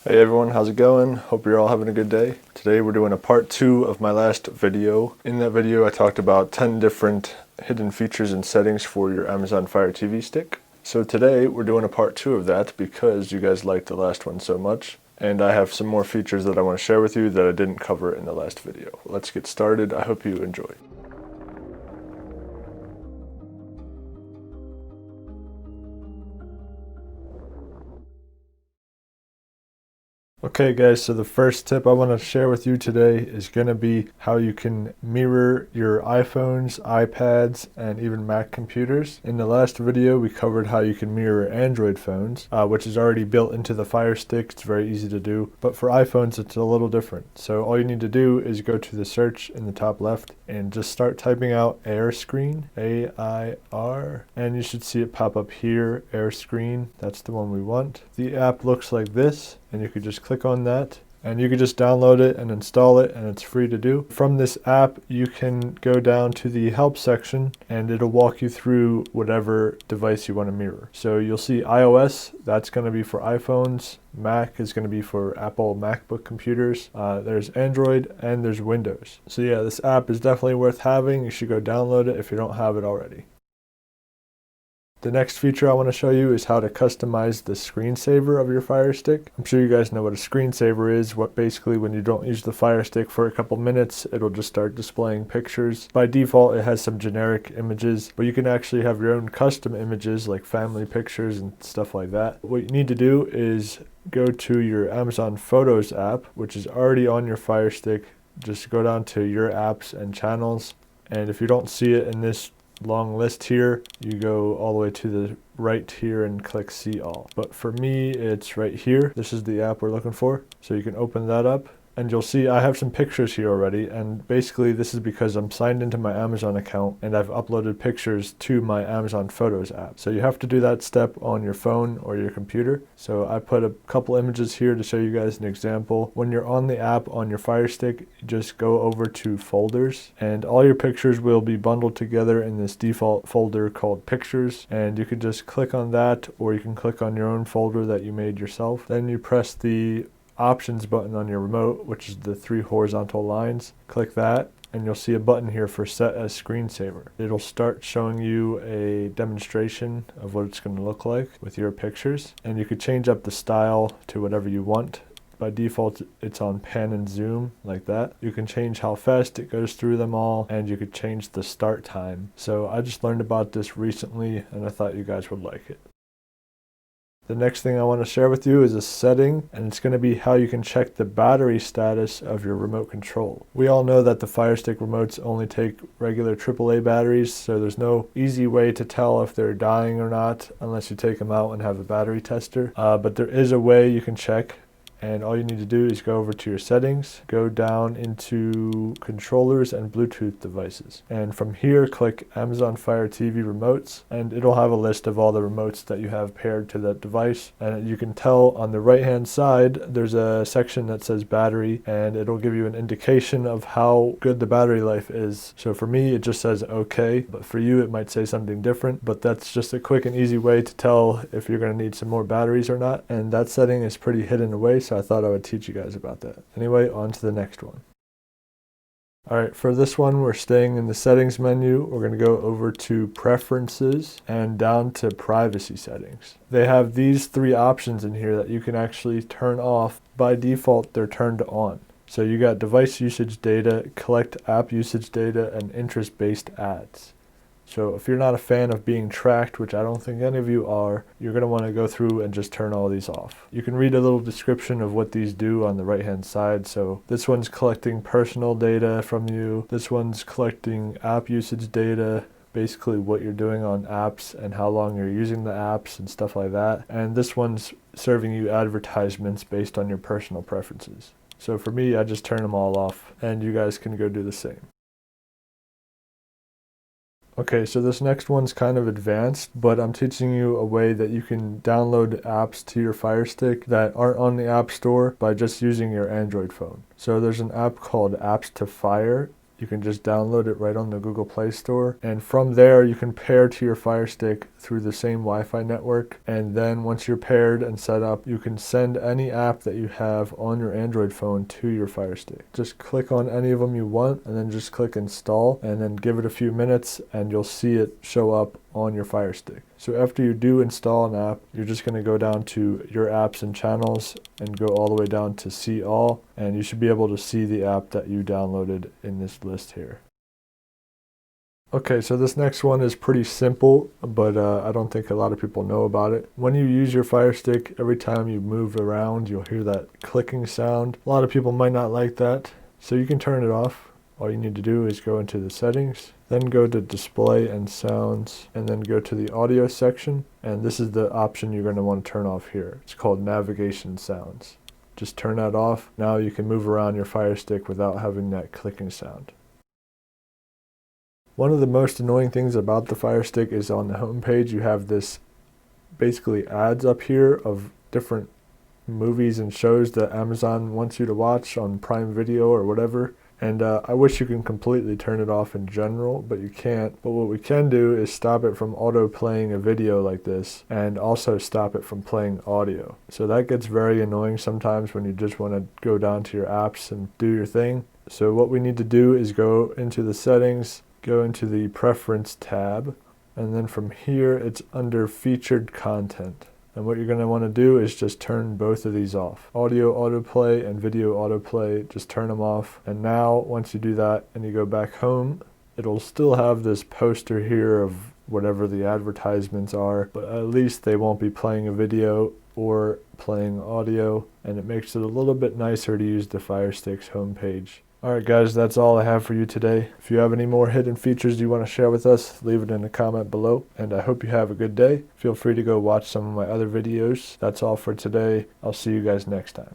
Hey everyone, how's it going? Hope you're all having a good day. Today we're doing a part 2 of my last video. In that video I talked about 10 different hidden features and settings for your Amazon Fire TV stick. So today we're doing a part 2 of that because you guys liked the last one so much. And I have some more features that I want to share with you that I didn't cover in the last video. Let's get started. I hope you enjoy. Okay guys, so the first tip I want to share with you today is going to be how you can mirror your iPhones, iPads, and even Mac computers. In the last video we covered how you can mirror Android phones, which is already built into the Fire Stick. It's very easy to do, but for iPhones it's a little different. So all you need to do is go to the search in the top left and just start typing out AirScreen, A-I-R, and you should see it pop up here, AirScreen. That's the one we want. The app looks like this, and you could just click on that and you could just download it and install it, and it's free to do. From this app you can go down to the help section and it'll walk you through whatever device you want to mirror. So you'll see iOS, that's going to be for iPhones. Mac is going to be for Apple MacBook computers. There's Android and there's Windows. So yeah, this app is definitely worth having. You should go download it if you don't have it already. The next feature I want to show you is how to customize the screensaver of your Fire Stick. I'm sure you guys know what a screensaver is. Basically when you don't use the Fire Stick for a couple minutes, it'll just start displaying pictures. By default, it has some generic images, but you can actually have your own custom images like family pictures and stuff like that. What you need to do is go to your Amazon Photos app, which is already on your Fire Stick. Just go down to your apps and channels, and if you don't see it in this long list here, you go all the way to the right here and click see all. But for me, it's right here. This is the app we're looking for. So you can open that up and you'll see I have some pictures here already, and basically this is because I'm signed into my Amazon account and I've uploaded pictures to my Amazon Photos app. So you have to do that step on your phone or your computer. So I put a couple images here to show you guys an example. When you're on the app on your Fire Stick, you just go over to folders and all your pictures will be bundled together in this default folder called pictures, and you can just click on that or you can click on your own folder that you made yourself. Then you press the options button on your remote, which is the 3 horizontal lines. Click that and you'll see a button here for set as screensaver. It'll start showing you a demonstration of what it's going to look like with your pictures, and you could change up the style to whatever you want. By default it's on pan and zoom like that. You can change how fast it goes through them all, and you could change the start time. So I just learned about this recently and I thought you guys would like it. The next thing I want to share with you is a setting, and it's going to be how you can check the battery status of your remote control. We all know that the Fire Stick remotes only take regular AAA batteries, so there's no easy way to tell if they're dying or not unless you take them out and have a battery tester. But there is a way you can check. And all you need to do is go over to your settings, go down into controllers and Bluetooth devices. And from here, click Amazon Fire TV remotes, and it'll have a list of all the remotes that you have paired to that device. And you can tell on the right-hand side, there's a section that says battery, and it'll give you an indication of how good the battery life is. So for me, it just says okay, but for you, it might say something different. But that's just a quick and easy way to tell if you're going to need some more batteries or not. And that setting is pretty hidden away, so I thought I would teach you guys about that. Anyway, on to the next one. Alright, for this one we're staying in the settings menu. We're going to go over to preferences and down to privacy settings. They have these 3 options in here that you can actually turn off. By default they're turned on. So you got device usage data, collect app usage data, and interest-based ads. So if you're not a fan of being tracked, which I don't think any of you are, you're going to want to go through and just turn all these off. You can read a little description of what these do on the right hand side. So this one's collecting personal data from you. This one's collecting app usage data, basically what you're doing on apps and how long you're using the apps and stuff like that. And this one's serving you advertisements based on your personal preferences. So for me, I just turn them all off, and you guys can go do the same. Okay, so this next one's kind of advanced, but I'm teaching you a way that you can download apps to your Fire Stick that aren't on the App Store by just using your Android phone. So there's an app called Apps to Fire, you can just download it right on the Google Play Store. And from there, you can pair to your Fire Stick through the same Wi-Fi network. And then once you're paired and set up, you can send any app that you have on your Android phone to your Fire Stick. Just click on any of them you want and then just click install and then give it a few minutes and you'll see it show up on your Fire Stick. So after you do install an app, you're just going to go down to your apps and channels and go all the way down to see all, and you should be able to see the app that you downloaded in this list here. Okay, so this next one is pretty simple, but I don't think a lot of people know about it. When you use your Fire Stick, every time you move around, you'll hear that clicking sound. A lot of people might not like that, so you can turn it off. All you need to do is go into the settings, then go to display and sounds, and then go to the audio section. And this is the option you're going to want to turn off here. It's called navigation sounds. Just turn that off. Now you can move around your Fire Stick without having that clicking sound. One of the most annoying things about the Fire Stick is on the home page you have this basically ads up here of different movies and shows that Amazon wants you to watch on Prime Video or whatever. And I wish you can completely turn it off in general, but you can't. But what we can do is stop it from auto playing a video like this and also stop it from playing audio. So that gets very annoying sometimes when you just want to go down to your apps and do your thing. So what we need to do is go into the settings, go into the preference tab, and then from here it's under featured content. And what you're going to want to do is just turn both of these off. Audio autoplay and video autoplay, just turn them off. And now once you do that and you go back home, it'll still have this poster here of whatever the advertisements are, but at least they won't be playing a video or playing audio, and it makes it a little bit nicer to use the Fire Stick's homepage. Alright guys, that's all I have for you today. If you have any more hidden features you want to share with us, leave it in a comment below. And I hope you have a good day. Feel free to go watch some of my other videos. That's all for today. I'll see you guys next time.